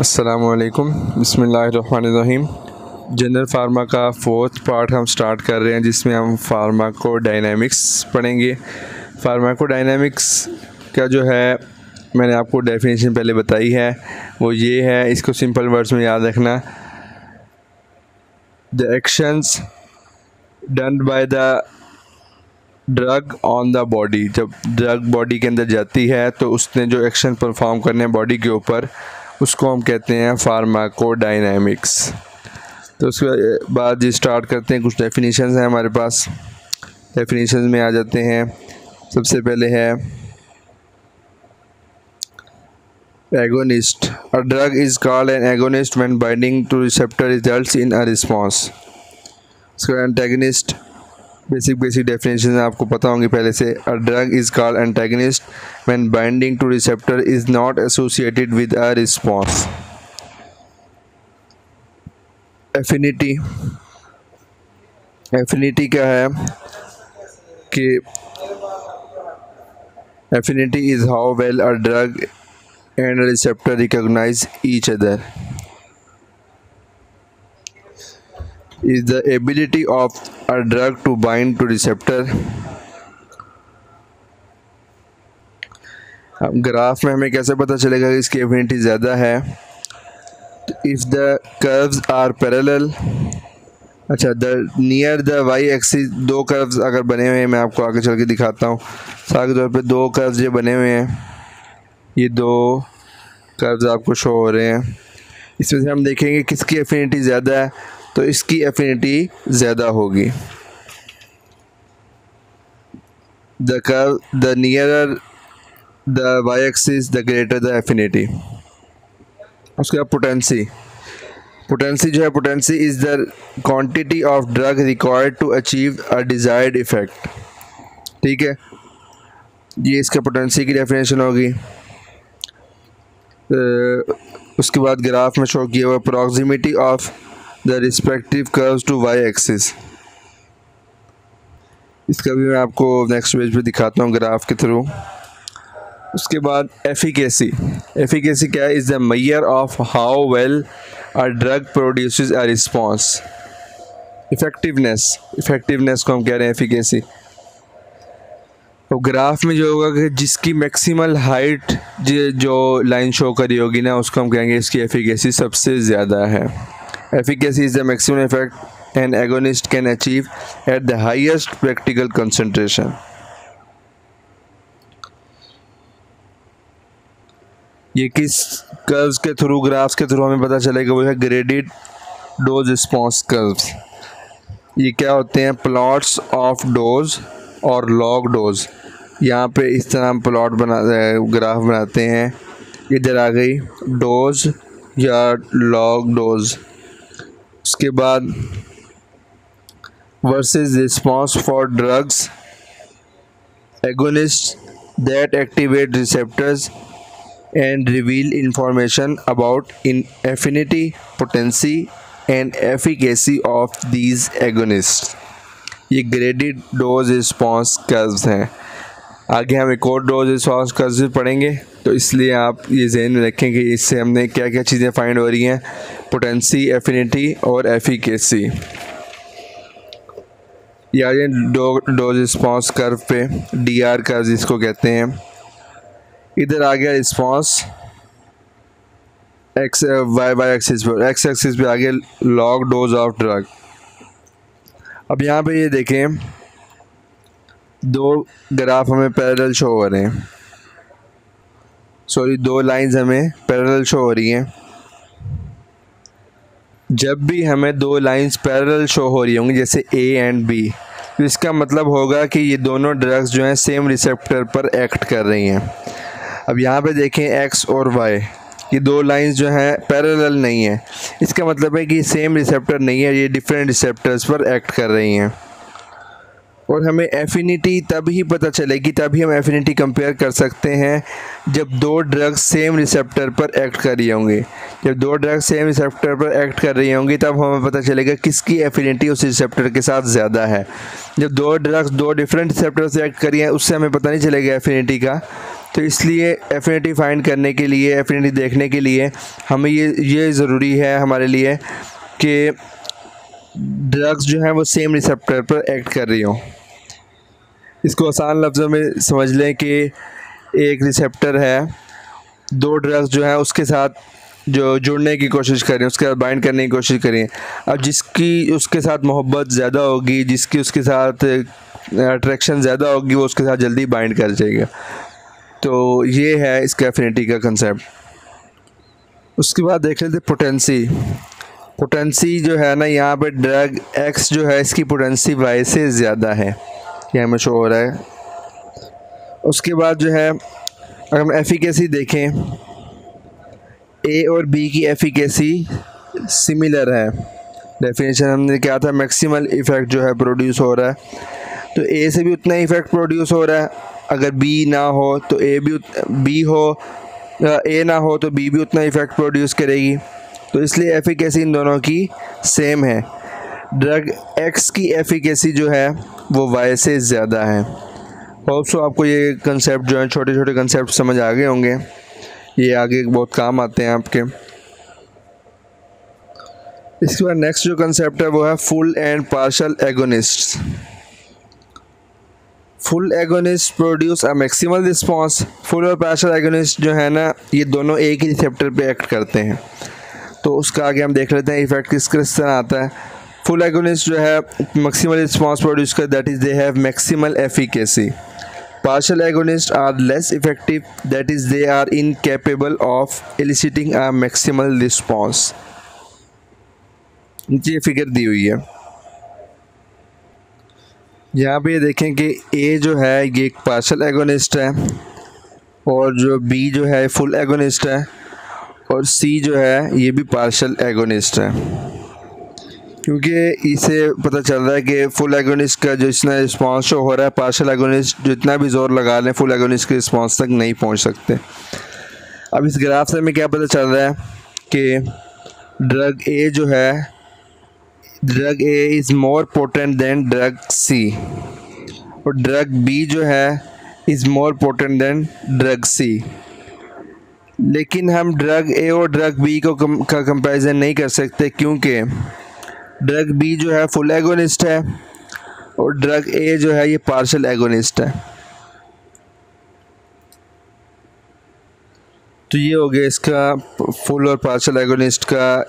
अस्सलामुअलैकुम बिस्मिल्लाहिर्रहमानिर्रहीम। General pharma का फोर्थ पार्ट हम स्टार्ट कर रहे हैं, जिसमें हम फार्माकोडायनेमिक्स पढ़ेंगे। फार्माकोडायनेमिक्स का जो है मैंने आपको डेफिनेशन पहले बताई है, वो ये है, इसको सिंपल वर्ड्स में याद रखना। The actions done by the drug on the body. जब ड्रग बॉडी के अंदर जाती है तो उसने जो एक्शन परफॉर्म करने हैं बॉडी के ऊपर, उसको हम कहते हैं फार्माकोडायनेमिक्स। तो उसके बाद जी स्टार्ट करते हैं। कुछ डेफिनेशंस हैं हमारे पास, डेफिनेशंस में आ जाते हैं। सबसे पहले है agonist. A drug is called an agonist when binding to receptor results in a response. उसका एंटेगनिस्ट, बेसिक डेफिनेशन आपको पता होंगी पहले से। A drug is called antagonist when binding to receptor is not associated with a response. Affinity, affinity क्या है कि affinity is how well a drug and receptor recognize each other. is the ability of a drug to bind to receptor। अब graph में हमें कैसे पता चलेगा कि इसकी एफिनिटी ज़्यादा है? If the curves are parallel, अच्छा, the near the Y axis, दो कर्व्स अगर बने हुए हैं, मैं आपको आगे चल के दिखाता हूँ। मिसाल के तौर पे दो कर्व्स ये बने हुए हैं, ये दो कर्व्स आपको शो हो रहे हैं। इसमें से हम देखेंगे किसकी एफिनिटी ज़्यादा है, तो इसकी एफिनिटी ज़्यादा होगी। The nearer the Y axis the greater the affinity. उसके बाद पोटेंसी, पोटेंसी जो है, potency is the quantity of drug required to achieve a desired effect. ठीक है, ये इसका पोटेंसी की डेफिनेशन होगी। उसके बाद ग्राफ में शो किया हुआ proximity of the respective curves to Y axis. इसका भी मैं आपको नेक्स्ट पेज पे दिखाता हूँ ग्राफ के थ्रू। उसके बाद एफिकेसी, एफिकेसी क्या है? Is the measure of how well a drug produces a response. Effectiveness, effectiveness को हम कह रहे हैं एफिकेसी। तो ग्राफ में जो होगा कि जिसकी मैक्सिमल हाइट जो लाइन शो करी होगी ना, उसको हम कहेंगे इसकी एफिकेसी सबसे ज़्यादा है। Efficacy is the maximum effect an agonist can achieve at the highest practical concentration। ये किस कर्व्स के थ्रू, ग्राफ्स के थ्रू हमें पता चलेगा? वो है ग्रेडेड डोज रिस्पॉन्स कर्व्स। ये क्या होते हैं? प्लॉट्स ऑफ डोज और लॉग डोज। यहाँ पे इस तरह हम प्लॉट ग्राफ बनाते हैं। इधर आ गई डोज या लॉग डोज। उसके बाद versus response for drugs agonist that activate receptors and reveal information about in affinity, potency and efficacy of these agonist. ये ग्रेडेड डोज रिस्पॉन्स कर्व्स हैं। आगे हम एक और डोज रिस्पॉन्स कर्व्स पढ़ेंगे, तो इसलिए आप ये ज़हन में रखें कि इससे हमने क्या क्या चीज़ें फाइंड हो रही हैं, पोटेंसी, एफिनिटी और एफिकेसी। या ये डोज रिस्पॉन्स कर्व पे डीआर कर्व जिसको कहते हैं। इधर आ गया रिस्पॉन्स एक्स वाई एक्सिस पर, एक्स एक्सिस पे आ गया लॉग डोज ऑफ ड्रग। अब यहाँ पे ये देखें, दो ग्राफ हमें पैरेलल शो हो रहे हैं, सॉरी दो लाइंस हमें पैरेलल शो हो रही हैं। जब भी हमें दो लाइंस पैरेलल शो हो रही होंगी, जैसे ए एंड बी, तो इसका मतलब होगा कि ये दोनों ड्रग्स जो हैं सेम रिसेप्टर पर एक्ट कर रही हैं। अब यहाँ पे देखें एक्स और वाई, ये दो लाइंस जो हैं पैरेलल नहीं है। इसका मतलब है कि सेम रिसेप्टर नहीं है, ये डिफरेंट रिसेप्टर्स पर एक्ट कर रही हैं। और हमें एफिनिटी तभी पता चलेगी, तभी हम एफिनिटी कंपेयर कर सकते हैं जब दो ड्रग्स सेम रिसेप्टर पर एक्ट कर रही होंगी। जब दो ड्रग्स सेम रिसेप्टर पर एक्ट कर रही होंगी तब हमें पता चलेगा किसकी एफिनिटी उस रिसेप्टर के साथ ज़्यादा है। जब दो ड्रग्स दो डिफरेंट रिसेप्टर से एक्ट करी हैं, उससे हमें पता नहीं चलेगा एफिनिटी का। तो इसलिए एफिनिटी फाइंड करने के लिए, एफिनिटी देखने के लिए हमें ये ज़रूरी है हमारे लिए कि ड्रग्स जो हैं वो सेम रिसेप्टर पर एक्ट कर रही हों। इसको आसान लफ्ज़ों में समझ लें कि एक रिसेप्टर है, दो ड्रग्स जो हैं उसके साथ जो जुड़ने की कोशिश करें, उसके साथ बाइंड करने की कोशिश करें। अब जिसकी उसके साथ मोहब्बत ज़्यादा होगी, जिसकी उसके साथ अट्रैक्शन ज़्यादा होगी, वो उसके साथ जल्दी बाइंड कर जाएगा। तो ये है इसका एफिनिटी का कंसेप्ट। उसके बाद देख लेते पोटेंसी। पोटेंसी जो है ना, यहाँ पे ड्रग एक्स जो है इसकी पोटेंसी वाई से ज़्यादा है, ये हमें शो हो रहा है। उसके बाद जो है अगर हम एफिकेसी देखें, ए और बी की एफिकेसी सिमिलर है। डेफिनेशन हमने क्या था, मैक्सिमल इफ़ेक्ट जो है प्रोड्यूस हो रहा है, तो ए से भी उतना इफ़ेक्ट प्रोड्यूस हो रहा है। अगर बी ना हो तो बी हो, ए ना हो तो बी भी उतना इफ़ेक्ट प्रोड्यूस करेगी। तो इसलिए एफिकेसी इन दोनों की सेम है। ड्रग एक्स की एफिकेसी जो है वो वाई से ज़्यादा है। होप सो आपको ये कंसेप्ट जो है, छोटे छोटे कंसेप्ट समझ आ गए होंगे, ये आगे बहुत काम आते हैं आपके। इसके बाद नेक्स्ट जो कंसेप्ट है वो है full and partial agonist. Full agonist produce a maximal response. Full और पार्शियल एगोनिस्ट जो है ना, ये दोनों एक ही रिसेप्टर पे एक्ट करते हैं। तो उसका आगे हम देख लेते हैं इफेक्ट किस तरह आता है। फुल एगोनिस्ट जो है मैक्सिमल रिस्पॉन्स प्रोड्यूस कर, that is they have maximal efficacy. Partial agonists are less effective, that is they are incapable of eliciting a maximal response। नीचे फिगर दी हुई है, यहाँ पे देखें कि A जो है ये एक पार्शियल एगोनिस्ट है, और जो B जो है फुल एगोनिस्ट है, और C जो है ये भी पार्शियल एगोनिस्ट है। क्योंकि इसे पता चल रहा है कि फुल एगोनिस्ट का जो इतना रिस्पॉन्स शो हो रहा है, पार्शियल एगोनिस्ट जितना भी जोर लगा लें फुल एगोनिस्ट के रिस्पॉन्स तक नहीं पहुंच सकते। अब इस ग्राफ से हमें क्या पता चल रहा है कि ड्रग ए जो है, drug A is more potent than drug C, और ड्रग बी जो है is more potent than drug C. लेकिन हम ड्रग ए और ड्रग बी को का कंपैरिजन नहीं कर सकते, क्योंकि ड्रग बी जो है फुल एगोनिस्ट है और ड्रग ए जो है ये पार्शियल एगोनिस्ट है। तो ये हो गया इसका फुल और पार्शियल एगोनिस्ट का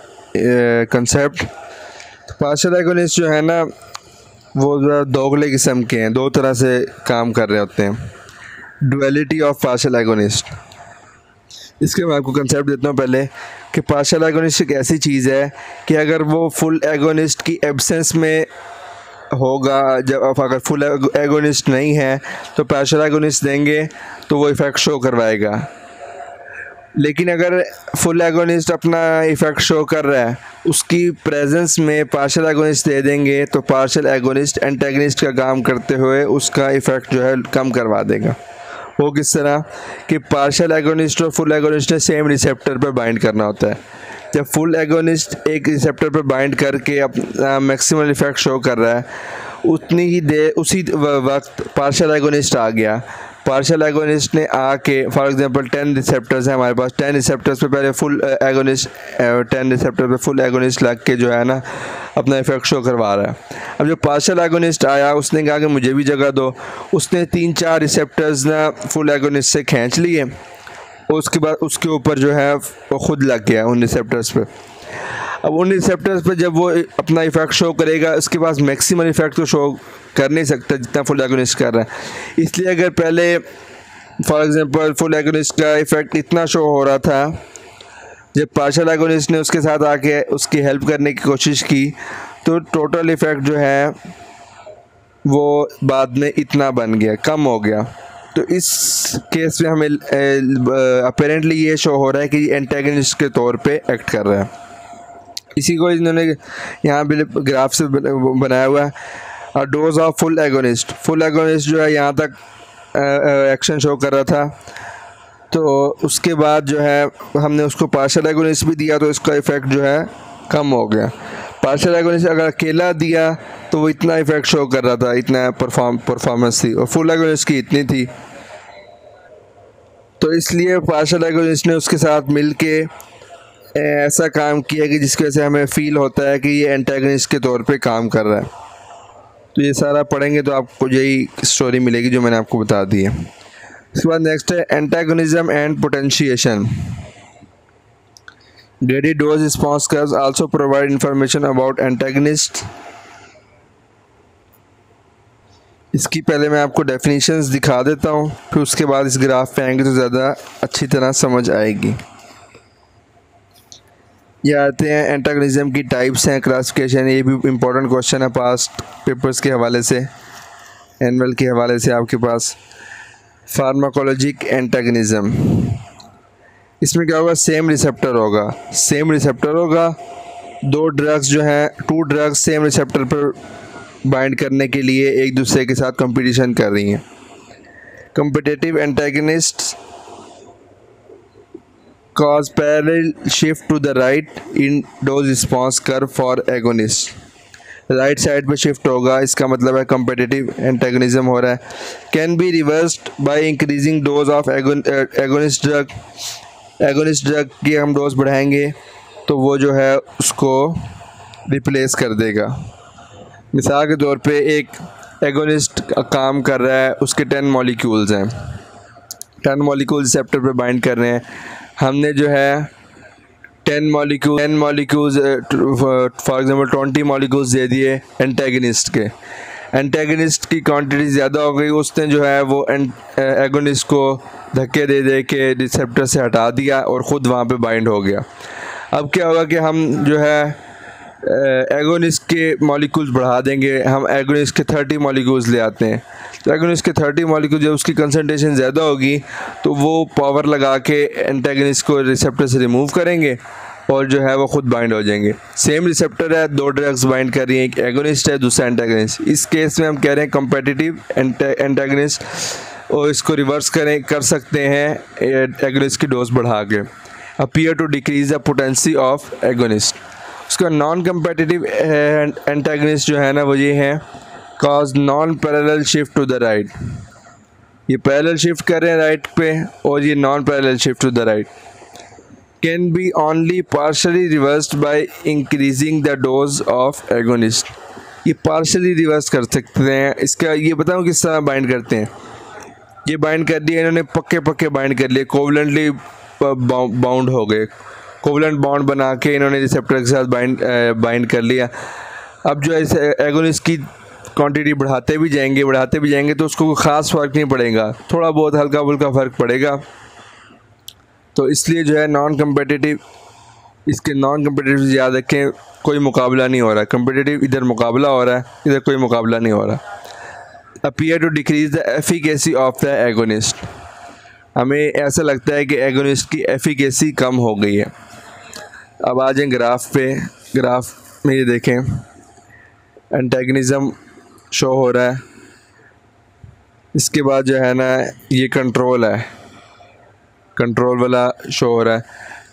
कंसेप्ट। तो पार्शियल एगोनिस्ट जो है ना वो दोगले किस्म के हैं, दो तरह से काम कर रहे होते हैं। डुअलिटी ऑफ पार्शियल एगोनिस्ट, इसके मैं आपको कंसेप्ट देता हूँ पहले कि पार्शियल एगोनिस्ट एक ऐसी चीज़ है कि अगर वो फुल एगोनिस्ट की एब्सेंस में होगा, जब अगर फुल एगोनिस्ट नहीं है तो पार्शियल एगोनिस्ट देंगे तो वो इफ़ेक्ट शो करवाएगा। लेकिन अगर फुल एगोनिस्ट अपना इफ़ेक्ट शो कर रहा है, उसकी प्रेजेंस में पार्शियल एगोनिस्ट दे देंगे तो पार्शियल एगोनिस्ट एंटागनिस्ट का काम करते हुए उसका इफ़ेक्ट जो है कम करवा देगा। वो किस तरह कि पार्शियल एगोनिस्ट और फुल एगोनिस्ट ने सेम रिसेप्टर पर बाइंड करना होता है। जब फुल एगोनिस्ट एक रिसेप्टर पर बाइंड करके अपना मैक्सिमल इफेक्ट शो कर रहा है, उसी वक्त पार्शियल एगोनिस्ट आ गया। पार्शियल एगोनिस्ट ने आके फॉर एग्जांपल 10 रिसेप्टर्स हैं हमारे पास, 10 रिसेप्टर्स पे पहले फुल एगोनिस्ट 10 रिसेप्टर पे फुल एगोनिस्ट लग के जो है ना अपना इफेक्ट शो करवा रहा है। अब जो पार्शियल एगोनिस्ट आया उसने कहा कि मुझे भी जगह दो, उसने 3-4 रिसेप्टर्स ना फुल एगोनिस्ट से खींच लिए, और उसके बाद उसके ऊपर जो है वो खुद लग गया उन रिसेप्टर्स पे। अब उन रिसेप्टर्स पे जब वो अपना इफेक्ट शो करेगा, उसके पास मैक्सिमम इफेक्ट तो शो कर नहीं सकता जितना फुल एगोनिस्ट कर रहा है। इसलिए अगर पहले फॉर एग्जांपल फुल एगोनिस्ट का इफेक्ट इतना शो हो रहा था, जब पार्शियल एगोनिस्ट ने उसके साथ आके उसकी हेल्प करने की कोशिश की तो टोटल इफेक्ट जो है वो बाद में इतना बन गया, कम हो गया। तो इस केस में हमें अपेरेंटली ये शो हो रहा है कि एंटागनिस्ट के तौर पे एक्ट कर रहा है। इसी को इन्होंने यहाँ भी ग्राफ से बनाया हुआ है। Dose of full agonist, full agonist जो है यहाँ तक एक्शन शो कर रहा था, तो उसके बाद जो है हमने उसको पार्शियल एगोनिस्ट भी दिया तो इसका इफ़ेक्ट जो है कम हो गया। पार्शियल एगोनिस्ट अगर अकेला दिया तो वो इतना इफ़ेक्ट शो कर रहा था, इतना परफॉर्मेंस थी, और फुल एगोनिस्ट की इतनी थी। तो इसलिए पार्शियल एगोनिस्ट ने उसके साथ मिल के ऐसा काम किया कि जिसकी वजह से हमें फील होता है कि ये एंटागनिस्ट के तौर पे काम कर रहा है। तो ये सारा पढ़ेंगे तो आपको यही स्टोरी मिलेगी जो मैंने आपको बता दी है। इसके बाद नेक्स्ट है antagonism and potentiation. Graded dose response curves also provide information about antagonist. इसकी पहले मैं आपको डेफिनेशंस दिखा देता हूँ, फिर उसके बाद इस ग्राफ पे आएंगे तो ज़्यादा अच्छी तरह समझ आएगी। ये आते हैं एंटागनिज्म की टाइप्स हैं, क्लासिफिकेशन। ये भी इम्पोर्टेंट क्वेश्चन है पास्ट पेपर्स के हवाले से, एनुअल के हवाले से आपके पास। फार्माकोलॉजिक एंटागनिज्म, इसमें क्या होगा, सेम रिसेप्टर होगा। दो ड्रग्स जो हैं, टू ड्रग्स सेम रिसेप्टर पर बाइंड करने के लिए एक दूसरे के साथ कंपटीशन कर रही हैं। Competitive antagonists cause parallel shift to the right in dose response curve for agonist। Right side पे शिफ्ट होगा, इसका मतलब है कॉम्पिटिटिव एंटागनिज्म हो रहा है। Can be reversed by increasing dose of agonist drug की हम डोज बढ़ाएंगे तो वो जो है उसको रिप्लेस कर देगा। मिसाल के तौर पे एक एगोनिस्ट काम कर रहा है, उसके 10 मॉलिक्यूल्स हैं, 10 मॉलिक्यूल रिसेप्टर पे बाइंड कर रहे हैं। हमने जो है 10 मॉलिक्यूल्स फॉर एग्जांपल 20 मॉलिक्यूल्स दे दिए एंटागनिस्ट के। एंटागनिस्ट की क्वांटिटी ज़्यादा हो गई, उसने जो है वो एगोनिस्ट को धक्के दे के रिसेप्टर से हटा दिया और ख़ुद वहाँ पे बाइंड हो गया। अब क्या होगा कि हम जो है एगोनिस्ट के मॉलिक्यूल्स बढ़ा देंगे, हम एगोनिस्ट के 30 मॉलिक्यूल्स ले आते हैं। तो एगोनिस्ट के 30 मॉलिक्यूल जब उसकी कंसंट्रेशन ज़्यादा होगी तो वो पावर लगा के एंटागनिस्ट को रिसेप्टर से रिमूव करेंगे और जो है वो खुद बाइंड हो जाएंगे। सेम रिसेप्टर है, दो ड्रग्स बाइंड कर रही हैं, एक एगोनिस्ट है दूसरा एंटागनिस्ट। इस केस में हम कह रहे हैं कॉम्पिटिटिव एंटागनिस्ट, और इसको रिवर्स कर सकते हैं एगोनिस्ट की डोज बढ़ा के। Appear to decrease the potency of agonist. उसका नॉन कम्पिटिटिव एंटागनिस्ट जो है ना वो ये है, cause non parallel shift to the right. ये पैरेलल शिफ्ट कर रहे हैं राइट पे और ये non parallel shift to the right. Can be only partially reversed by increasing the dose of agonist. ये पार्शली रिवर्स कर सकते हैं। इसका ये बताऊँ किस तरह बाइंड करते हैं। ये बाइंड कर दिए इन्होंने, पक्के बाइंड कर लिए, कोवलेंटली बाउंड हो गए, कोवलेंट बॉन्ड बना के इन्होंने रिसेप्टर के साथ बाइंड कर लिया। अब जो है एगोनिस्ट की क्वांटिटी बढ़ाते भी जाएंगे तो उसको कोई ख़ास फ़र्क नहीं पड़ेगा, थोड़ा बहुत हल्का फुल्का फ़र्क पड़ेगा। तो इसलिए जो है नॉन कम्पिटिटिव, इसके नॉन कम्पिटिटिव याद रखें, कोई मुकाबला नहीं हो रहा। कम्पिटिटिव इधर मुकाबला हो रहा है, इधर कोई मुकाबला नहीं हो रहा। Appear to decrease the efficacy of the agonist. हमें ऐसा लगता है कि एगोनिस्ट की एफिकेसी कम हो गई है। अब आ जाएं ग्राफ पे। ग्राफ में ये देखें एंटागनिज्म शो हो रहा है, इसके बाद जो है ना ये कंट्रोल है, कंट्रोल वाला शो हो रहा है।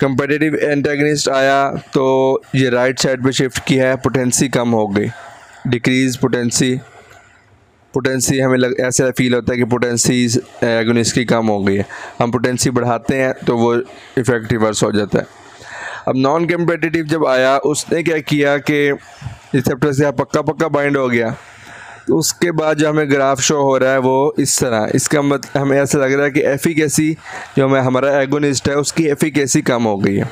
कम्पिटिटिव एंटागनिस्ट आया तो ये राइट साइड पे शिफ्ट किया है, पोटेंसी कम हो गई, डिक्रीज पोटेंसी हमें ऐसा फील होता है कि पोटेंसी एगोनिस्ट की कम हो गई है। हम पोटेंसी बढ़ाते हैं तो वो इफेक्ट रिवर्स हो जाता है। अब नॉन कम्पिटिटिव जब आया उसने क्या किया कि रिसेप्टर से पक्का बाइंड हो गया, तो उसके बाद जो हमें ग्राफ शो हो रहा है वो इस तरह। इसका मतलब हमें ऐसा लग रहा है कि एफिकेसी जो हमारा एगोनिस्ट है उसकी एफिकेसी कम हो गई है।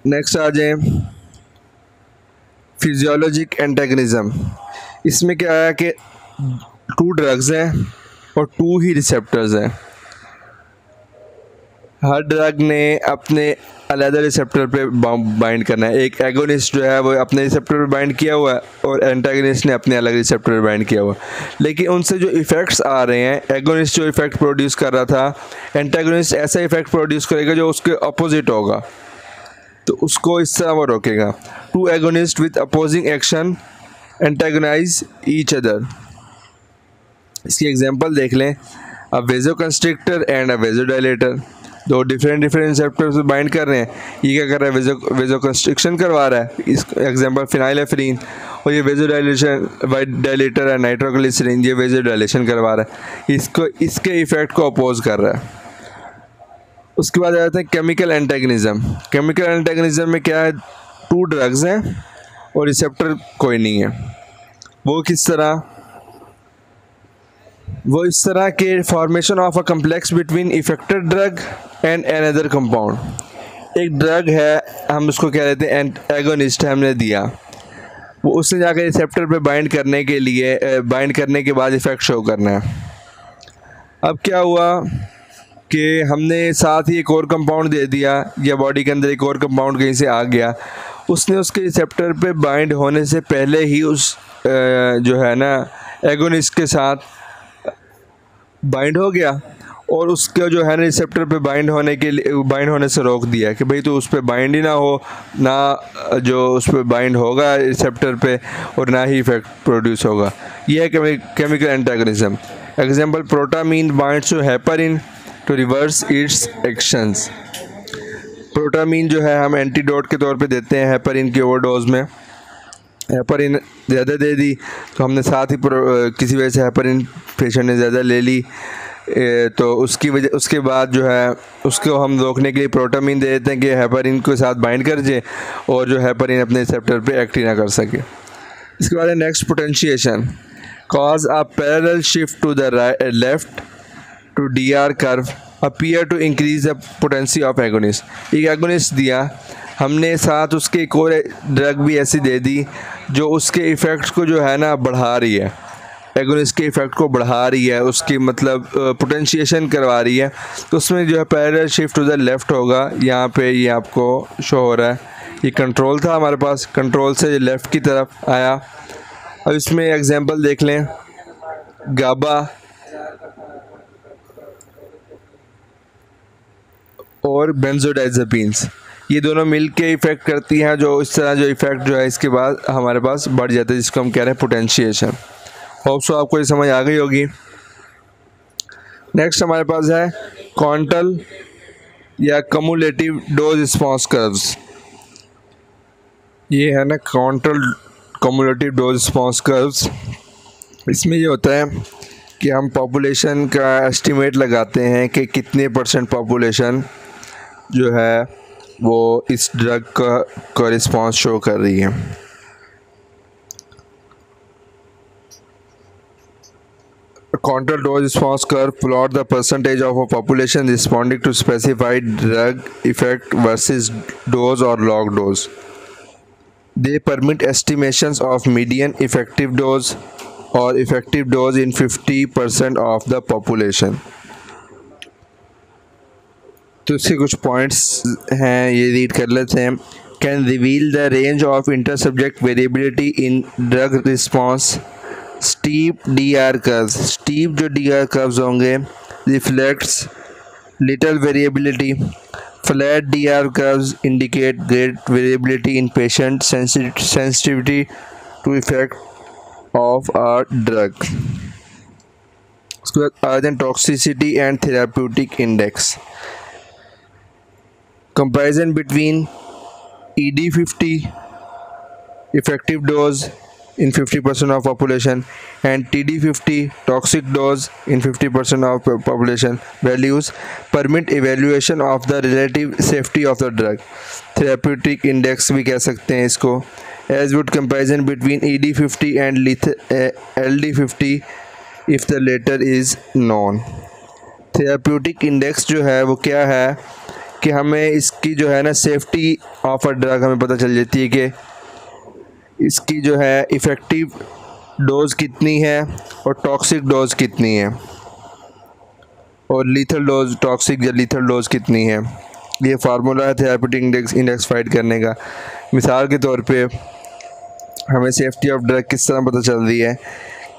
नेक्स्ट आ जाए फिजियोलॉजिक एंटागनिज्म। इसमें क्या है कि 2 ड्रग्स हैं और 2 ही रिसेप्टर्स हैं। हर ड्रग ने अपने अलग रिसेप्टर पे बाइंड करना है। एक एगोनिस्ट जो है वो अपने रिसेप्टर पे बाइंड किया हुआ है और एंटागनिस्ट ने अपने अलग रिसेप्टर पे बाइंड किया हुआ है। लेकिन उनसे जो इफ़ेक्ट्स आ रहे हैं, एगोनिस्ट जो इफ़ेक्ट प्रोड्यूस कर रहा था, एंटागनिस्ट ऐसा इफ़ेक्ट प्रोड्यूस करेगा जो उसके अपोजिट होगा, तो उसको इस तरह वो रोकेगा। 2 agonist with opposing action antagonise each other. इसकी एग्जांपल देख लें, a vasoconstrictor and a vasodilator. दो डिफरेंट रिसेप्टर्स पे बाइंड कर रहे हैं। ये क्या कर रहा है, वेजोकंस्ट्रिक्शन करवा रहा है। इस एग्जांपल फिनाइलेफ्रीन, और ये वेजोडाइलेशन डायलेटर है नाइट्रोग्लिसरीन, ये वेजोडाइलेशन करवा रहा है, इसको इसके इफेक्ट को अपोज कर रहा है। उसके बाद आ जाते हैं केमिकल एंटेगनिज्म। केमिकल एंटेगनिज्म में क्या है, 2 ड्रग्स हैं और रिसेप्टर कोई नहीं है। वो किस तरह, वो इस तरह के formation of a complex between affected drug and another compound. एक ड्रग है, हम उसको कह देते हैं एगोनिस्ट, हमने दिया, वो उसने जाकर रिसेप्टर पे बाइंड करने के लिए बाइंड करने के बाद इफेक्ट शो करना है। अब क्या हुआ कि हमने साथ ही एक और कंपाउंड दे दिया, या बॉडी के अंदर एक और कंपाउंड कहीं से आ गया, उसने उसके रिसेप्टर पे बाइंड होने से पहले ही उस जो है ना एगोनिस्ट के साथ बाइंड हो गया, और उसका जो है ना रिसेप्टर पे बाइंड होने से रोक दिया कि भाई तो उस पर बाइंड ही ना हो, ना जो उस पर बाइंड होगा रिसेप्टर पे और ना ही इफेक्ट प्रोड्यूस होगा। यह है chemical antagonism. Example, protamine binds to heparin to reverse its actions. Protamine जो है हम एंटीडोट के तौर पे देते हैं हेपरिन की ओवरडोज में। हेपरिन ज़्यादा दे दी तो हमने साथ ही किसी वजह से हेपरिन पेशेंट ने ज़्यादा ले ली, तो उसके बाद जो है उसको हम रोकने के लिए प्रोटामीन दे देते हैं कि हेपरिन के साथ बाइंड कर जाए और जो हेपरिन अपने रिसेप्टर पे एक्ट ही ना कर सके। इसके बाद है next, potentiation. Cause a parallel shift to the left to DR curve appear to increase the potency of agonist. एक एगोनिस्ट दिया हमने, साथ उसके एक और ड्रग भी ऐसी दे दी जो उसके इफ़ेक्ट्स को जो है ना बढ़ा रही है, एगोनिस्ट के इफ़ेक्ट को बढ़ा रही है, उसकी मतलब पोटेंशिएशन करवा रही है। तो उसमें जो है parallel shift to the left होगा। यहाँ पे ये आपको शो हो रहा है, ये कंट्रोल था हमारे पास, कंट्रोल से लेफ़्ट की तरफ आया। अब इसमें एग्जांपल देख लें, गाबा और बेंजोडाइज़ेपिन्स, ये दोनों मिल के इफ़ेक्ट करती हैं, जो इस तरह जो इफ़ेक्ट जो है इसके बाद हमारे पास बढ़ जाता है, जिसको हम कह रहे हैं पोटेंशिएशन। होप सो आपको ये समझ आ गई होगी। नेक्स्ट हमारे पास है क्वांटल या कम्युलेटिव डोज रिस्पॉन्स कर्व्स। ये है ना quantal cumulative dose response curves. इसमें ये होता है कि हम पॉपुलेशन का एस्टिमेट लगाते हैं कि कितने % पॉपुलेशन जो है वो इस ड्रग का रिस्पॉन्स शो कर रही है। Quantal dose response curve plot the percentage of a population responding to specified drug effect versus dose or log dose. They permit estimations of median effective dose or effective dose in 50% of the population. तो इसके कुछ points हैं, ये read कर लेते हैं। Can reveal the range of inter subject variability in drug response. Steep DR curves, steep जो DR curves होंगे reflects little variability. Flat DR curves indicate great variability in patient sensitivity to effect of a drug. उसके बाद आते हैं toxicity and therapeutic index. Comparison between ED50 effective dose in 50% of population and TD50 toxic dose in 50% of population values permit evaluation of the relative safety of the drug. Therapeutic index भी कह सकते हैं इसको। As would comparison between ED50 and LD50 if the latter is known. Therapeutic index जो है वो क्या है कि हमें इसकी जो है ना सेफ्टी ऑफ अ ड्रग हमें पता चल जाती है कि इसकी जो है इफ़ेक्टिव डोज कितनी है और टॉक्सिक डोज कितनी है, और लीथल डोज टॉक्सिक या लीथल डोज कितनी है। ये फार्मूला है थेराप्यूटिक इंडेक्स फाइंड करने का। मिसाल के तौर पे हमें सेफ्टी ऑफ ड्रग किस तरह पता चल रही है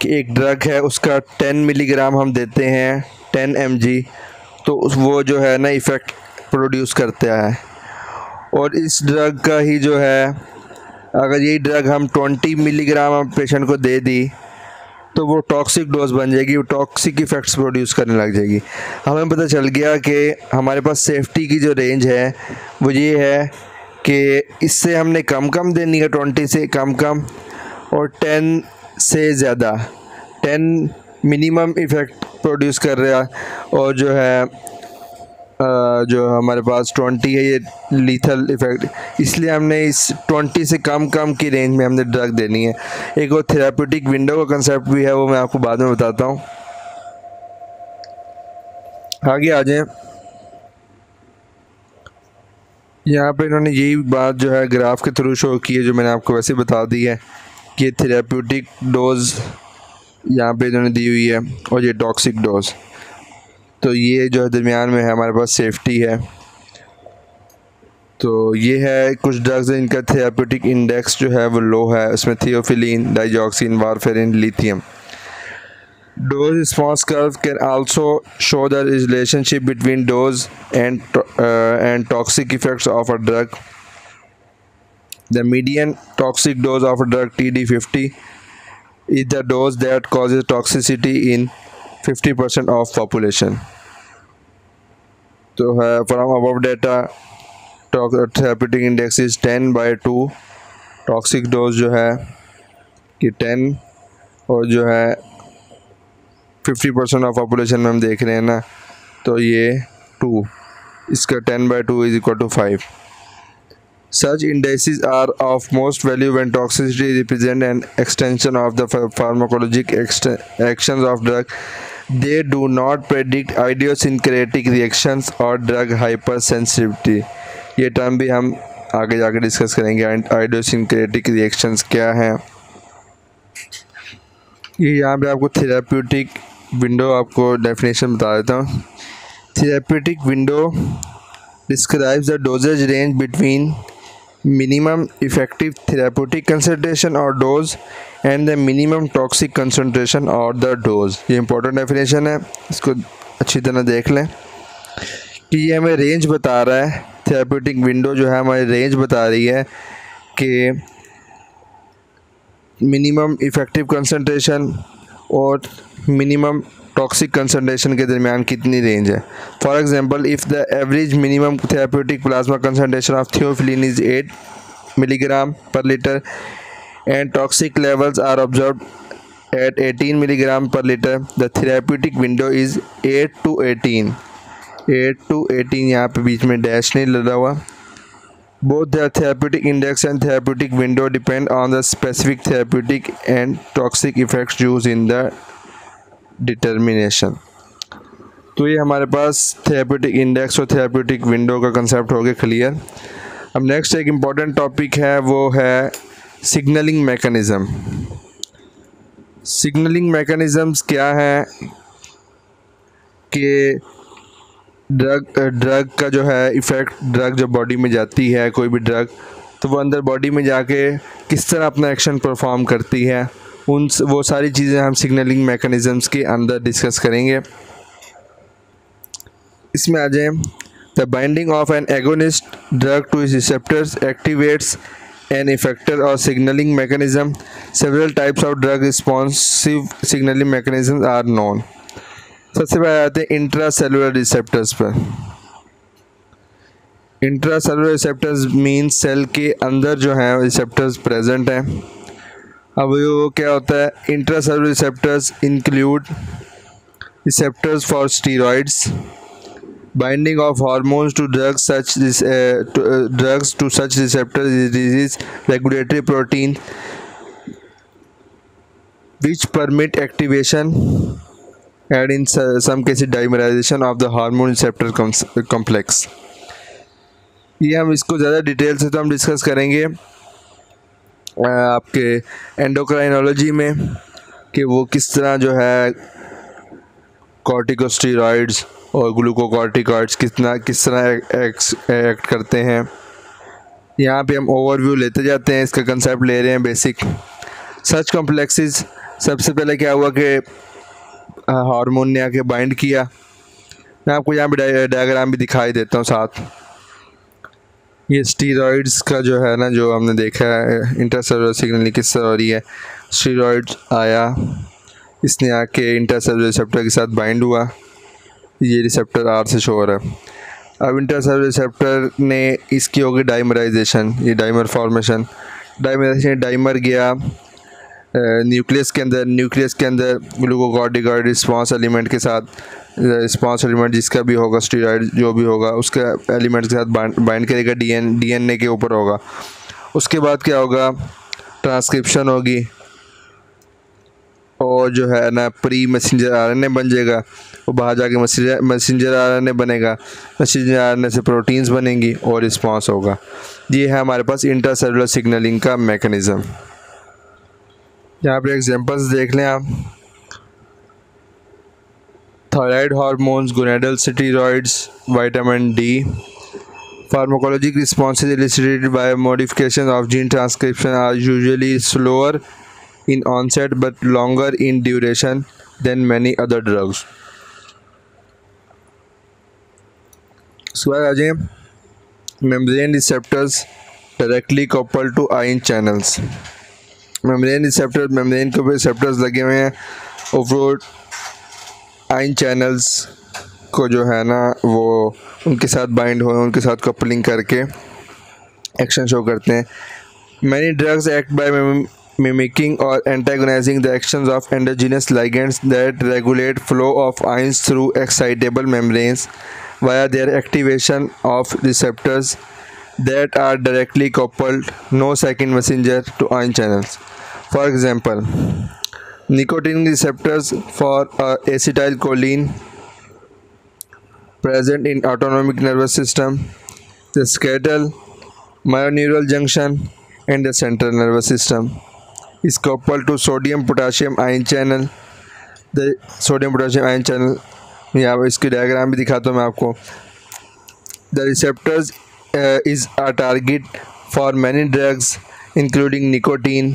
कि एक ड्रग है उसका 10 मिलीग्राम हम देते हैं 10 mg, तो वो जो है ना इफ़ेक्ट प्रोड्यूस करता है, और इस ड्रग का ही जो है अगर यही ड्रग हम 20 मिलीग्राम पेशेंट को दे दी तो वो टॉक्सिक डोज बन जाएगी, वो टॉक्सिक इफ़ेक्ट्स प्रोड्यूस करने लग जाएगी। हमें पता चल गया कि हमारे पास सेफ्टी की जो रेंज है वो ये है कि इससे हमने कम कम देनी है, 20 से कम कम, और 10 से ज़्यादा। 10 मिनिमम इफ़ेक्ट प्रोड्यूस कर रहा है, और जो है जो हमारे पास 20 है ये लीथल इफ़ेक्ट, इसलिए हमने इस 20 से कम कम की रेंज में हमने ड्रग देनी है। एक और थेराप्यूटिक विंडो का कंसेप्ट भी है, वो मैं आपको बाद में बताता हूँ। आगे आ जाएं। यहाँ पे इन्होंने यही बात जो है ग्राफ के थ्रू शो की है, जो मैंने आपको वैसे बता दी है कि थेराप्यूटिक डोज यहाँ पे इन्होंने दी हुई है और ये टॉक्सिक डोज। तो ये जो है दरमियान में है हमारे पास सेफ्टी है। तो ये है कुछ ड्रग्स हैं इनका थेराप्यूटिक इंडेक्स जो है वो लो है, उसमें theophylline, digoxin, warfarin, lithium. Dose response curve can also show the relationship between dose and toxic effects of a drug. The median toxic dose of a drug TD50 is the dose that causes toxicity in 50% of population. So from above data, therapeutic index is 10/2. Toxic dose जो है कि 10, और जो है 50% of population में हम देख रहे हैं ना, तो ये 2, इसका 10/2 is equal to 5। Such indices are of most value when toxicity represent an extension of the pharmacologic actions of drug. They do not predict idiosyncratic reactions or drug hypersensitivity. ये टर्म भी हम आगे जाकर डिस्कस करेंगे। Idiosyncratic reactions क्या हैं, ये यहाँ पे आपको थेराप्यूटिक विंडो आपको डेफिनेशन बता देता हूँ। Therapeutic window describes the doses range between minimum effective therapeutic concentration और dose and the minimum toxic concentration और द डोज। ये इंपॉर्टेंट डेफिनेशन है, इसको अच्छी तरह देख लें कि ये हमें रेंज बता रहा है। थेराप्यूटिक विंडो जो है हमारी रेंज बता रही है कि मिनिमम इफेक्टिव कंसंट्रेशन और मिनिमम टॉक्सिक कंसंट्रेशन के दरमियान कितनी रेंज है। For example, if the average minimum therapeutic plasma concentration of theophylline is 8 milligram per litre and toxic levels are observed at 18 milligram per litre, the therapeutic window is 8 to 18। 8 to 18 यहाँ पे बीच में dash नहीं लगा हुआ। Both the therapeutic index and therapeutic window depend on the specific therapeutic and toxic effects used in the determination. तो ये हमारे पास therapeutic index और थेराप्यूटिक विंडो का कंसेप्ट हो गया क्लियर। अब नेक्स्ट एक इम्पॉर्टेंट टॉपिक है, वो है सिग्नलिंग मैकेनिज़्म। सिग्नलिंग मैकेनिज़म्स क्या हैं कि ड्रग का जो है इफ़ेक्ट, ड्रग जब बॉडी में जाती है कोई भी ड्रग, तो वो अंदर बॉडी में जाके किस तरह अपना एक्शन परफॉर्म करती है, वो सारी चीज़ें हम सिग्नलिंग मैकेनिज़म्स के अंदर डिस्कस करेंगे। इसमें आ जाएं। The binding of an agonist drug to receptors activates an effector और signalling mechanism. Several types of drug responsive signalling mechanisms are known. सबसे पहले आते हैं इंट्रा सेलुलर रिसेप्टर्स पर। Intra cellular receptors mean cell के अंदर जो है रिसेप्टर्स प्रेजेंट हैं। अब वो क्या होता है, intra cellular receptors include receptors for steroids, binding of hormones to drugs to such receptors, disease regulatory protein which permit activation and in some cases dimerization of the hormone receptor complex। ये हम इसको ज़्यादा detail से तो हम discuss करेंगे आपके endocrinology में कि वो किस तरह जो है कॉर्टिकोस्टेरॉइड्स और ग्लूकोकॉर्टिकॉइड्स किस तरह एक्ट करते हैं। यहाँ पे हम ओवरव्यू लेते जाते हैं, इसका कंसेप्ट ले रहे हैं बेसिक। सच कॉम्प्लेक्सेस, सबसे पहले क्या हुआ कि हार्मोन ने आके बाइंड किया। मैं आपको यहाँ पे डायग्राम भी दिखाई देता हूँ साथ। ये स्टीरॉइड्स का जो है ना, जो हमने देखा है इंट्रासेलुलर सिग्नलिंग किस तरह हो रही है। स्टीरॉइड्स आया, इसने आके इंटरसेप्टर रिसेप्टर के साथ बाइंड हुआ, ये रिसेप्टर आर से शो हो रहा है। अब इंटरसेप्टर रिसेप्टर ने इसकी होगी डाइमराइजेशन, ये डाइमर फॉर्मेशन, डाइमराइजेशन डाइमर गया न्यूक्लियस के अंदर ग्लूकोकॉर्टिकॉइड रिस्पॉन्स एलिमेंट के साथ, रिस्पॉन्स एलिमेंट जिसका भी होगा, स्टीरॉइड जो भी होगा उसके एलिमेंट के साथ बाइंड करेगा, डीएनए के ऊपर होगा। उसके बाद क्या होगा, ट्रांसक्रिप्शन होगी और जो है ना प्री मैसेंजर आरएनए बन जाएगा, वो बाहर जाके मैसेंजर आरएनए बनेगा, मैसेंजर आरएनए से प्रोटीन्स बनेंगी और रिस्पॉन्स होगा। ये है हमारे पास इंटरसेलुलर सिग्नलिंग का मैकेनिज़्म। यहाँ पर एग्जांपल्स देख लें आप, thyroid hormones, gonadal steroids, vitamin D. Pharmacologic responses elicited by modification of gene transcription are usually slower in onset but longer in duration than many other drugs. उसके बाद आ जाए membrane receptors directly coupled to ion channels. membrane के ऊपर receptors लगे हुए हैं और वो ion channels को जो है ना वो उनके साथ बाइंड हो, उनके साथ कपलिंग करके एक्शन शो करते हैं। Many drugs act by mimicking और antagonising the actions of endogenous ligands that regulate flow of ions through excitable membranes via their activation of receptors that are directly coupled, no second messenger to ion channels. For example, nicotine receptors for acetylcholine present in autonomic nervous system, the skeletal, myoneural junction and the central nervous system is coupled to sodium potassium ion channel. The sodium potassium ion channel, यहाँ इसकी diagram भी दिखाता हूँ मैं आपको। The receptors is a target for many drugs including nicotine,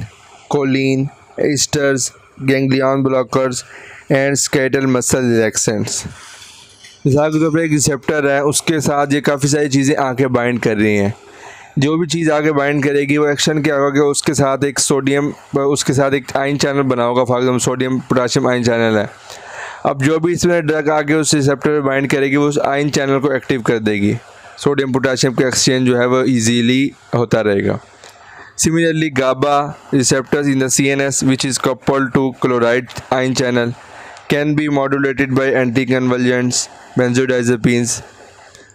choline, esters, ganglion blockers and skeletal muscle relaxants. मिसाल के तौर पर एक रिसेप्टर है, उसके साथ ये काफ़ी सारी चीज़ें आके बाइंड कर रही हैं। जो भी चीज़ आके बाइंड करेगी वो एक्शन क्या होगा कि उसके साथ एक आयन चैनल बना होगा। For example sodium potassium ion channel है। अब जो भी इसमें ड्रग आके उस रिसेप्टर पे बाइंड करेगी वो उस आयन चैनल को एक्टिव कर देगी, सोडियम पोटाशियम का एक्सचेंज जो है वो ईजीली होता रहेगा। Similarly GABA receptors in the CNS which is coupled to chloride ion channel can be modulated by anticonvulsants, benzodiazepines,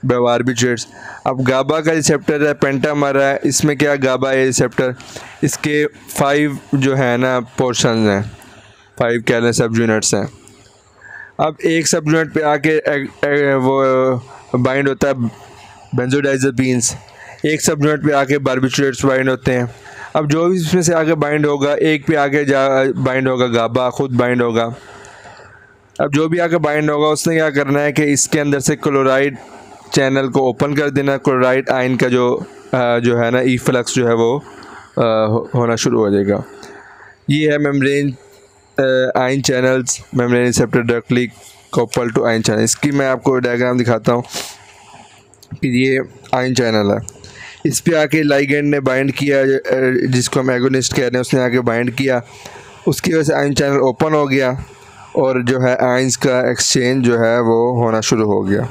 barbiturates. अब गाबा का रिसेप्टर है, पेंटामर है, इसमें क्या गाबा है रिसेप्टर, इसके 5 जो है ना पोर्शन हैं, 5 कह लें सब यूनिट्स हैं। अब एक सब यूनिट पे आके वो बाइंड होता है बेंजोडाइजेपिन्स, एक सब यूनिट पे आके बारबिट्रेट्स बाइंड होते हैं। अब जो भी इसमें से आगे बाइंड होगा, एक पे आके बाइंड होगा गाबा, खुद बाइंड होगा। अब जो भी आके बाइंड होगा उसने क्या करना है कि इसके अंदर से क्लोराइड चैनल को ओपन कर देना, क्लोराइड आयन का जो है ना इफ्लक्स जो है वो होना शुरू हो जाएगा। ये है membrane ion channels, membrane receptor directly coupled to ion channel. इसकी मैं आपको डायग्राम दिखाता हूँ कि ये आयन चैनल है, इस पे आके लाइगेंड ने बाइंड किया, जिसको हम एगोनिस्ट कह रहे हैं, उसने आके बाइंड किया, उसकी वजह से आयन चैनल ओपन हो गया और जो है आयंस का एक्सचेंज जो है वो होना शुरू हो गया।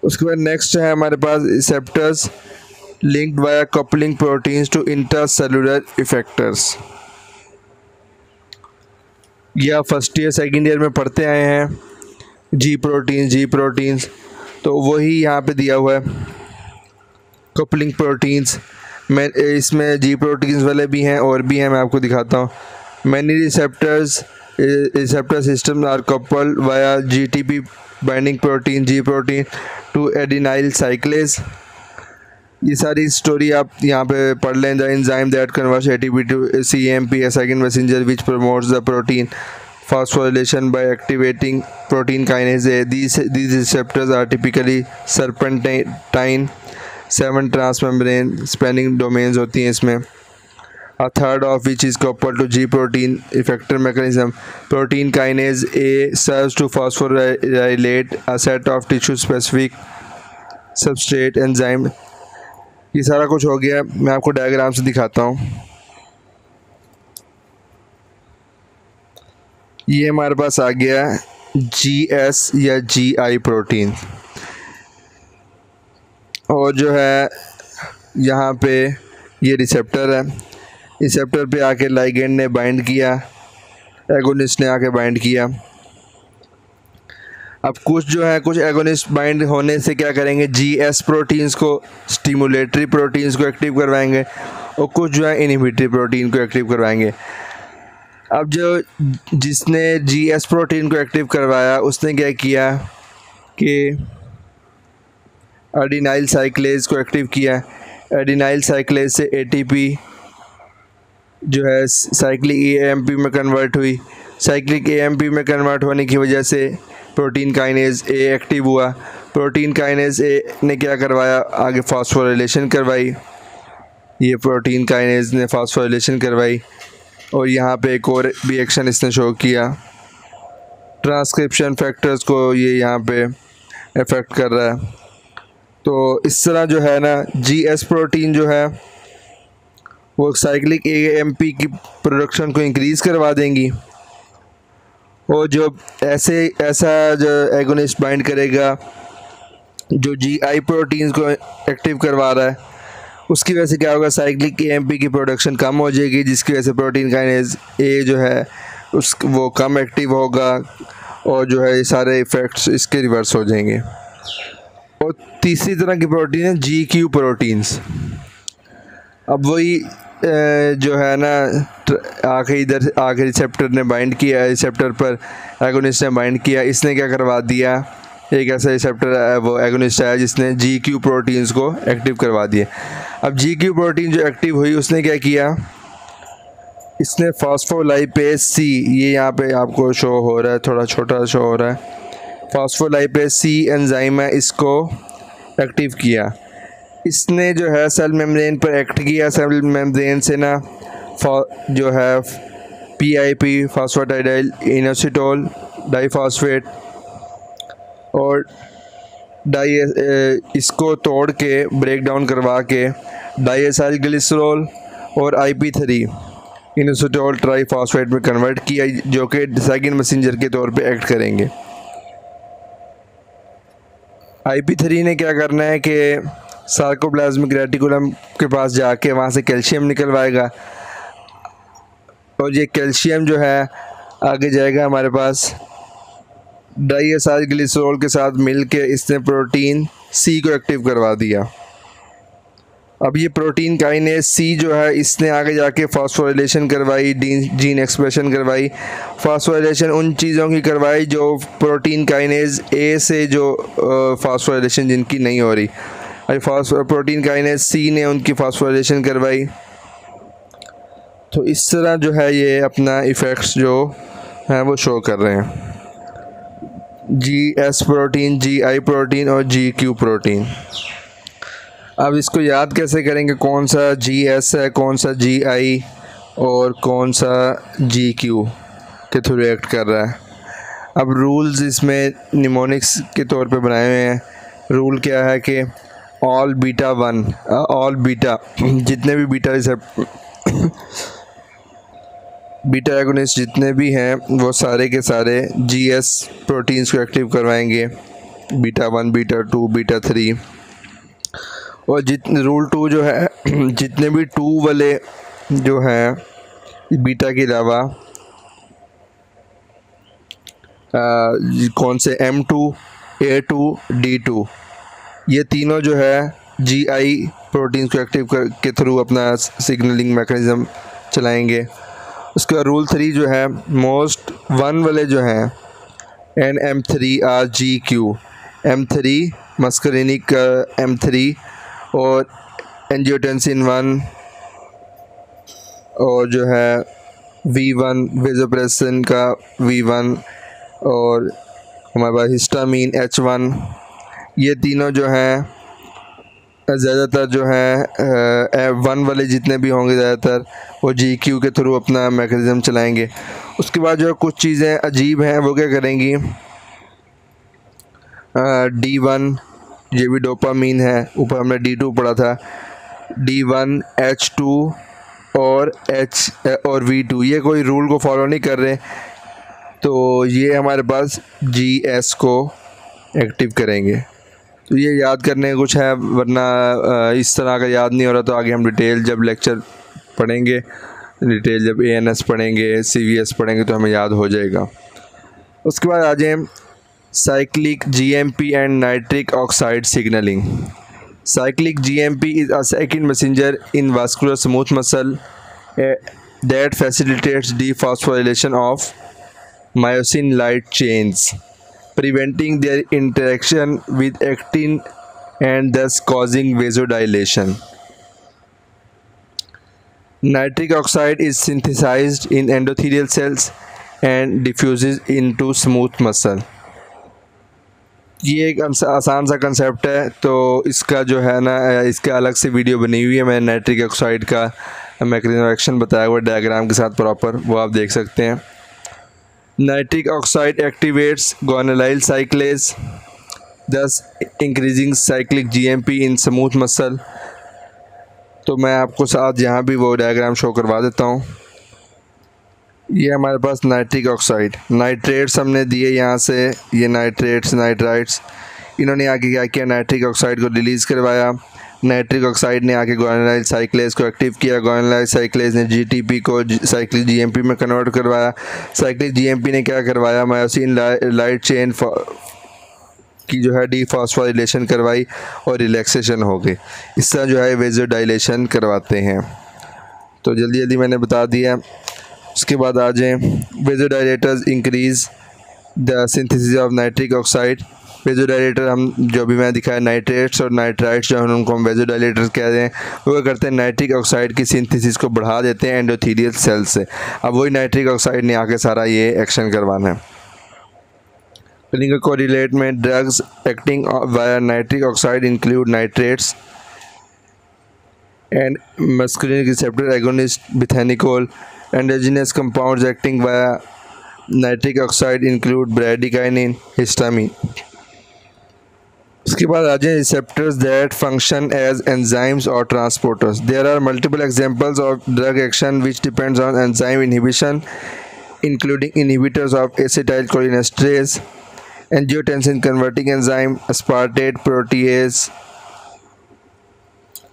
उसके बाद नेक्स्ट है हमारे पास receptors linked via coupling proteins to intracellular effectors. या फर्स्ट ईयर सेकेंड ईयर में पढ़ते आए हैं जी प्रोटीन्स, तो वही यहाँ पे दिया हुआ है कपलिंग प्रोटीन्स। मैं इसमें जी प्रोटीन्स वाले भी हैं और भी हैं, मैं आपको दिखाता हूँ। Many receptor systems are coupled via GTP binding protein G protein to adenyl cyclase। ये सारी स्टोरी आप यहाँ पे पढ़ लें। The enzyme that converts ATP to CAMP, a second messenger which promotes the protein phosphorylation by activating protein kinase A. These receptors are typically serpentine 7 transmembrane spanning domains होती हैं इसमें, a third of which is coupled to G protein effector mechanism. Protein kinase A serves to phosphorylate a set of tissue specific substrate enzyme। ये सारा कुछ हो गया, मैं आपको डायग्राम से दिखाता हूँ। ये हमारे पास आ गया GS या GI प्रोटीन। और जो है यहाँ पे ये रिसेप्टर है, रिसेप्टर पे आके लाइगेंड ने बाइंड किया, एगोनिस्ट ने आके बाइंड किया। अब कुछ जो है कुछ एगोनिस्ट बाइंड होने से क्या करेंगे, GS प्रोटीन्स को, स्टिमुलेटरी प्रोटीन्स को एक्टिव करवाएंगे, और कुछ जो है इनहिबिटरी प्रोटीन को एक्टिव करवाएंगे। अब जो जिसने GS प्रोटीन को एक्टिव करवाया उसने क्या किया कि एडिनाइल साइक्लेज को एक्टिव किया। एडिनाइल साइक्लेज से ATP जो है साइक्लिक AMP में कन्वर्ट हुई। साइक्लिक AMP में कन्वर्ट होने की वजह से प्रोटीन काइनेज A एक्टिव हुआ। प्रोटीन काइनेज A ने क्या करवाया, आगे फास्फोराइलेशन करवाई। ये प्रोटीन काइनेज ने फास्फोराइलेशन करवाई, और यहाँ पे एक और भी एक्शन इसने शो किया, ट्रांसक्रिप्शन फैक्टर्स को ये यहाँ पे इफ़ेक्ट कर रहा है। तो इस तरह जो है ना GS प्रोटीन जो है वो साइक्लिक AMP की प्रोडक्शन को इंक्रीज़ करवा देंगी, और जो ऐसा जो एगोनिस्ट बाइंड करेगा जो GI प्रोटीन्स को एक्टिव करवा रहा है, उसकी वजह से क्या होगा, साइक्लिक AMP की प्रोडक्शन कम हो जाएगी, जिसकी वजह से प्रोटीन काइनेज A जो है वो कम एक्टिव होगा, और जो है ये सारे इफ़ेक्ट्स इसके रिवर्स हो जाएंगे। और तीसरी तरह की प्रोटीन है GQ प्रोटीन्स। अब वही जो है ना आके रिसेप्टर ने बाइंड किया, रिसेप्टर पर एगोनिस्ट ने बाइंड किया, इसने क्या करवा दिया, एक ऐसा रिसेप्टर वो एगोनिस्ट है जिसने GQ प्रोटीन्स को एक्टिव करवा दिया। अब GQ प्रोटीन जो एक्टिव हुई उसने क्या किया, इसने फॉस्फोलाइपेज C, ये यहाँ पे आपको शो हो रहा है, थोड़ा छोटा शो हो रहा है, फॉस्फोलाइपेज C एंजाइम है, इसको एक्टिव किया। इसने जो है सेल मेम्ब्रेन पर एक्ट किया। सेल मेम्ब्रेन से ना जो है PIP फॉस्फेटाइडाइल इनोसिटोल डाइफॉस्फेट और इसको तोड़ के ब्रेक डाउन करवा के डाइएसाइल ग्लिसरॉल और IP3 इनोसिटोल ट्राइफॉस्फेट में कन्वर्ट किया, जो कि सेकंड मैसेंजर के तौर पे एक्ट करेंगे। IP3 ने क्या करना है कि सार्कोप्लाज्मिक रेटिकुलम के पास जाके वहाँ से कैल्शियम निकलवाएगा, और ये कैल्शियम जो है आगे जाएगा हमारे पास डाइएसाइल ग्लिसरॉल के साथ मिलके, इसने प्रोटीन C को एक्टिव करवा दिया। अब ये प्रोटीन काइनेज C जो है इसने आगे जाके फास्फोराइलेशन करवाई, जीन एक्सप्रेशन करवाई। फास्फोराइलेशन उन चीज़ों की करवाई जो प्रोटीन काइनेज A से जो फास्फोराइलेशन जिनकी नहीं हो रही, प्रोटीन काइनेज C ने उनकी फास्फोराइलेशन करवाई। तो इस तरह जो है ये अपना इफ़ेक्ट्स जो हैं वो शो कर रहे हैं, GS प्रोटीन, GI प्रोटीन और GQ प्रोटीन। अब इसको याद कैसे करेंगे, कौन सा GS है, कौन सा GI और कौन सा GQ के थ्रू एक्ट कर रहा है। अब रूल्स इसमें निमोनिक्स के तौर पे बनाए हुए हैं। रूल क्या है कि ऑल बीटा जितने भी बीटा एगोनिस्ट जितने भी हैं वो सारे के सारे GS प्रोटीन्स को एक्टिव करवाएंगे, बीटा 1, बीटा 2, बीटा 3। और रूल 2 जो है जितने भी 2 वाले जो हैं बीटा के अलावा कौन से M2, A2, D2, ये तीनों जो है GI प्रोटीन्स को एक्टिव के थ्रू अपना सिग्नलिंग मैकेनिज़्म चलाएंगे। उसका रूल 3 जो है मोस्ट 1 वाले जो हैं NM3RGQ, M3 मस्करिनिक M3 और एंजियोटेंसिन 1 और जो है V1 वेजोप्रेसिन का V1 और हमारे पास हिस्टामीन H1, ये तीनों जो हैं ज़्यादातर जो हैं 1 वाले जितने भी होंगे ज़्यादातर वो GQ के थ्रू अपना मैकेनिज़्म चलाएंगे। उसके बाद जो कुछ चीज़ें अजीब हैं वो क्या करेंगी, D1 ये भी डोपामीन है, ऊपर हमने D2 पढ़ा था, D1, H2 और V2 ये कोई रूल को फॉलो नहीं कर रहे, तो ये हमारे पास GS को एक्टिव करेंगे। तो ये याद करने कुछ है, वरना इस तरह का याद नहीं हो रहा तो आगे हम डिटेल जब लेक्चर पढ़ेंगे, डिटेल जब ANS पढ़ेंगे, CVS पढ़ेंगे तो हमें याद हो जाएगा। उसके बाद आ जाए cyclic GMP and nitric oxide signalling. Cyclic GMP is a second messenger in vascular smooth muscle that facilitates dephosphorylation of myosin light chains, preventing their interaction with actin and thus causing vasodilation. Nitric oxide is synthesized in endothelial cells and diffuses into smooth muscle. ये एक आसान सा concept है, तो इसका जो है ना, इसका अलग से वीडियो बनी हुई है। मैंने नाइट्रिक ऑक्साइड का मैकेनिज्म ऑफ एक्शन बताया हुआ डायग्राम के साथ प्रॉपर, वो आप देख सकते हैं। नाइट्रिक ऑक्साइड एक्टिवेट्स गुआनिलाइल साइक्लेज दस increasing cyclic GMP in smooth muscle. तो मैं आपको साथ यहाँ भी वो डायग्राम शो करवा देता हूँ। ये हमारे पास नाइट्रिक ऑक्साइड, नाइट्रेट्स हमने दिए यहाँ से, ये नाइट्रेट्स नाइट्राइट्स, इन्होंने आके क्या किया, नाइट्रिक ऑक्साइड को रिलीज़ करवाया। नाइट्रिक ऑक्साइड ने आके गुआनिलाइल साइक्लेज को एक्टिव किया, गुआनिलाइल साइक्लेज ने GTP को साइक्लिक GMP में कन्वर्ट करवाया। साइक्लिक GMP ने क्या करवाया, मायोसिन लाइट चेन की जो है डीफॉस्फोराइलेशन करवाई और रिलैक्सेशन हो गई। इस तरह जो है वेजोडाइलेशन करवाते हैं। तो जल्दी जल्दी मैंने बता दिया। उसके बाद आ जाएँ, vasodilators increase the synthesis of nitric oxide. Vasodilator हम जो भी मैं दिखाया, नाइट्रेट्स और नाइट्राइट्स जो हैं उनको हम वेजोडाइलेटर्स कहते हैं। वो क्या करते हैं, नाइट्रिक ऑक्साइड की सिंथेसिस को बढ़ा देते हैं एंडोथीलियल सेल से। अब वही नाइट्रिक ऑक्साइड ने आके सारा ये एक्शन करवाना है। क्लिनिकल कोरिलेट में drugs acting via nitric oxide include nitrates and muscarinic receptor agonist bethanechol. Endogenous compounds acting via nitric oxide include bradykinin, histamine. उसके बाद आ जाए receptors that function as enzymes और transporters. There are multiple examples of drug action which depends on enzyme inhibition including inhibitors of acetylcholinesterase, angiotensin converting enzyme, aspartate protease,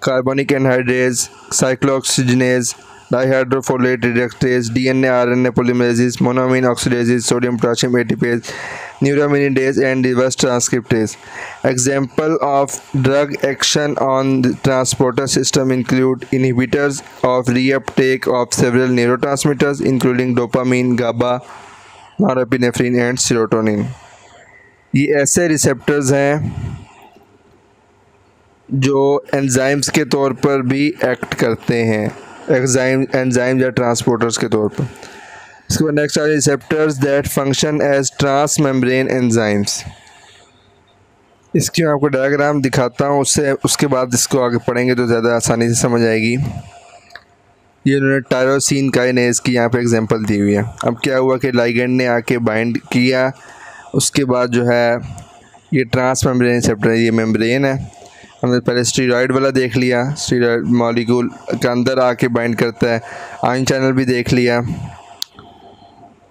carbonic anhydrase, cyclooxygenase, dihydrofolate reductase, DNA RNA polymerases, monoamine oxidases, sodium potassium ATPase, neuraminidase and reverse transcriptase. Example of drug action on the transporter system include inhibitors of reuptake of several neurotransmitters including dopamine, GABA, norepinephrine and serotonin. ये ऐसे receptors हैं जो enzymes के तौर पर भी act करते हैं, एंजाइम या ट्रांसपोर्टर्स के तौर पर। इसके बाद next are receptors that function as trans membrane enzymes. इसकी मैं आपको डायग्राम दिखाता हूँ, उसके बाद इसको आगे पढ़ेंगे तो ज़्यादा आसानी से समझ आएगी। ये उन्होंने टायरोसिन काइनेज की यहाँ पे एग्जांपल दी हुई है। अब क्या हुआ कि लाइगेंड ने आके बाइंड किया, उसके बाद जो है ये ट्रांस मेम्ब्रेन रिसेप्टर है, ये मेम्ब्रेन है। हमने पहले स्टीरॉयड वाला देख लिया, स्टीरॉयड मॉलिक्यूल के अंदर आके बाइंड करता है। आयन चैनल भी देख लिया,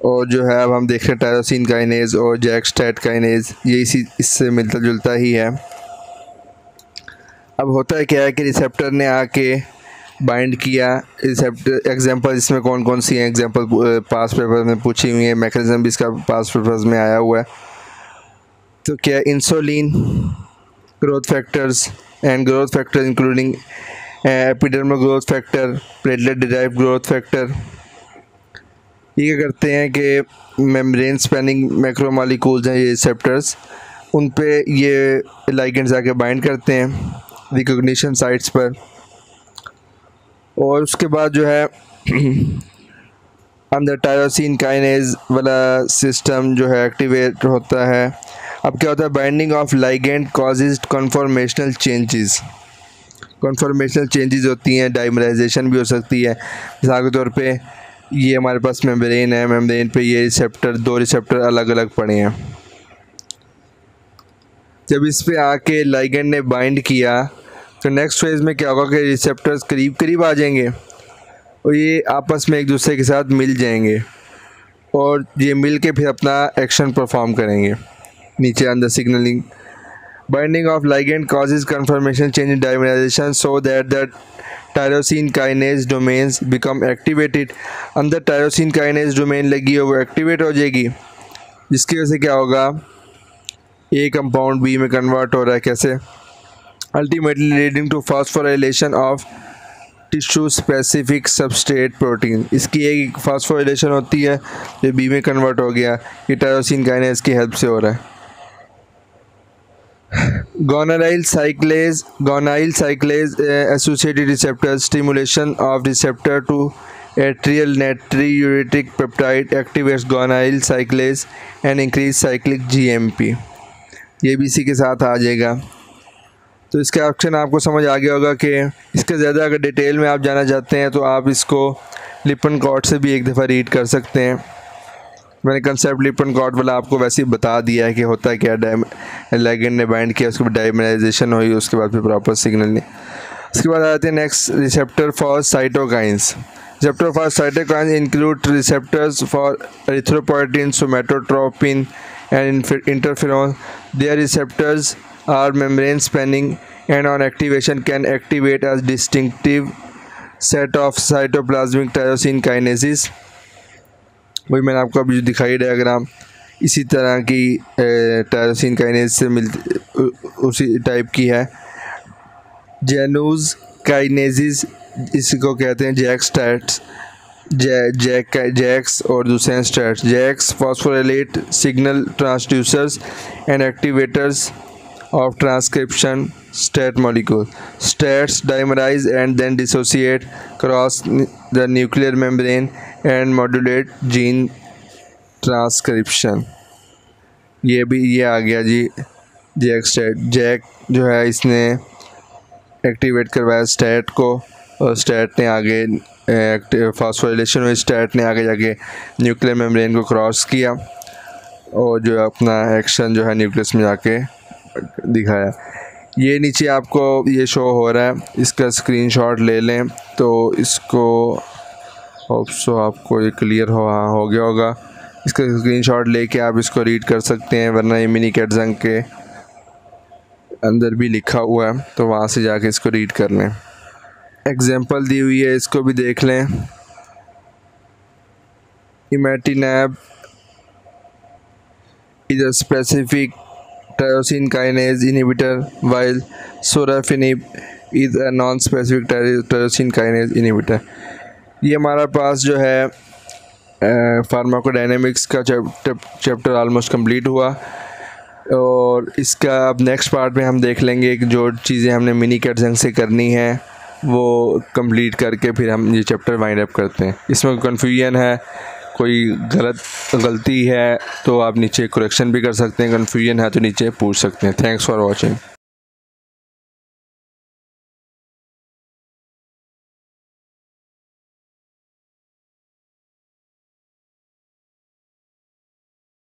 और जो है अब हम देख रहे हैं टायरोसिन काइनेज और जैक-स्टैट काइनेज, ये इससे मिलता जुलता ही है। अब होता है क्या है कि रिसेप्टर ने आके बाइंड किया, रिसेप्टर एग्जांपल इसमें कौन कौन सी हैं, एग्जांपल पास पेपर में पूछी हुई है, मैकेनिज्म भी इसका पास पेपर्स में आया हुआ है। तो क्या insulin, growth factors and growth factor including epidermal growth factor, platelet derived growth factor. ये क्या करते हैं कि मेम्ब्रेन स्पैनिंग मैक्रोमोलिक्यूल्स हैं ये रिसेप्टर्स, उन पे ये लाइगेंड्स आके बाइंड करते हैं रिकॉग्निशन साइट्स पर। और उसके बाद जो है अंदर टायरोसिन काइनेज वाला सिस्टम जो है एक्टिवेट होता है। अब क्या होता है, binding of ligand causes conformational changes. Conformational changes होती हैं, डाइमराइजेशन भी हो सकती है। मिसाल के तौर पे ये हमारे पास मेम्ब्रेन है, मेम्ब्रेन पे ये रिसेप्टर, दो रिसेप्टर अलग अलग पड़े हैं। जब इस पे आके लाइगेंड ने बाइंड किया तो नेक्स्ट फेज़ में क्या होगा कि रिसेप्टर्स करीब करीब आ जाएंगे और ये आपस में एक दूसरे के साथ मिल जाएंगे। और ये मिल के फिर अपना एक्शन परफॉर्म करेंगे। नीचे अंदर signaling binding of ligand causes conformation change in dimerization so that the tyrosine kinase domains become activated. अंदर टायरोसिन काइनेज डोमेन लगी है वो एक्टिवेट हो जाएगी, जिसकी वजह से क्या होगा, ए कंपाउंड बी में कन्वर्ट हो रहा है। कैसे? Ultimately leading to phosphorylation of tissue specific substrate protein. इसकी एक फास्फोराइलेशन होती है जो बी में कन्वर्ट हो गया, ये टायरोसिन काइनेज की हेल्प से हो रहा है। Guanylyl cyclase associated receptor stimulation of receptor to atrial natriuretic peptide activates guanylyl cyclase and increase cyclic GMP. ये भी इसी के साथ आ जाएगा। तो इसका ऑप्शन आपको समझ आ गया होगा कि इसके ज़्यादा अगर डिटेल में आप जाना चाहते हैं तो आप इसको लिपनकॉर्ट से भी एक दफ़ा रीड कर सकते हैं। मैंने कंसेप्ट लिपनकॉर्ट वाला आपको वैसे ही बता दिया है कि होता है क्या, लाइगेंड ने बाइंड किया, उसके बाद डाइमराइजेशन हुई, उसके बाद फिर प्रॉपर सिग्नल नहीं। उसके बाद आते हैं next, receptor for cytokines. Receptor for cytokines include receptors for erythropoietin, somatotropin and interferon. Their receptors are membrane spanning and on activation can activate a distinctive set of cytoplasmic tyrosine kinases। वही मैंने आपको अभी जो दिखाई diagram इसी तरह की tyrosine kinase से मिलती उसी टाइप की है। जेनूज काइनेजिस इसको कहते हैं जैक्स जैक्स और दूसरे हैं STATs. JAKs phosphorylate signal transducers and activators of transcription STAT molecule. STATs dimerize and then dissociate cross the nuclear membrane and modulate gene transcription. ये आ गया जी जैक स्टैट। जैक जो है इसने एक्टिवेट करवाया स्टैट को और स्टैट ने आगे फास्फोराइलेशन हुई, स्टैट ने आगे जाके न्यूक्लियर मेम्ब्रेन को क्रॉस किया और जो अपना एक्शन जो है न्यूक्लियस में जाके दिखाया। ये नीचे आपको ये शो हो रहा है, इसका स्क्रीनशॉट ले लें तो इसको होप सो आपको ये क्लियर हो गया होगा। इसका स्क्रीनशॉट लेके आप इसको रीड कर सकते हैं, वरना ये मिनी कैटजंग के अंदर भी लिखा हुआ है तो वहाँ से जाके इसको रीड कर लें। एग्जाम्पल दी हुई है, इसको भी देख लें। Imatinib is a specific tyrosine kinase inhibitor while sorafenib is a non specific tyrosine kinase inhibitor. ये हमारा पास जो है फार्माकोडायनेमिक्स का चैप्टर ऑलमोस्ट कंप्लीट हुआ और इसका अब नेक्स्ट पार्ट में हम देख लेंगे कि जो चीज़ें हमने मिनी कैटजंग से करनी है वो कंप्लीट करके फिर हम ये चैप्टर वाइंड अप करते हैं। इसमें कन्फ्यूजन है, कोई गलती है तो आप नीचे करेक्शन भी कर सकते हैं, कन्फ्यूजन है तो नीचे पूछ सकते हैं। Thanks for watching.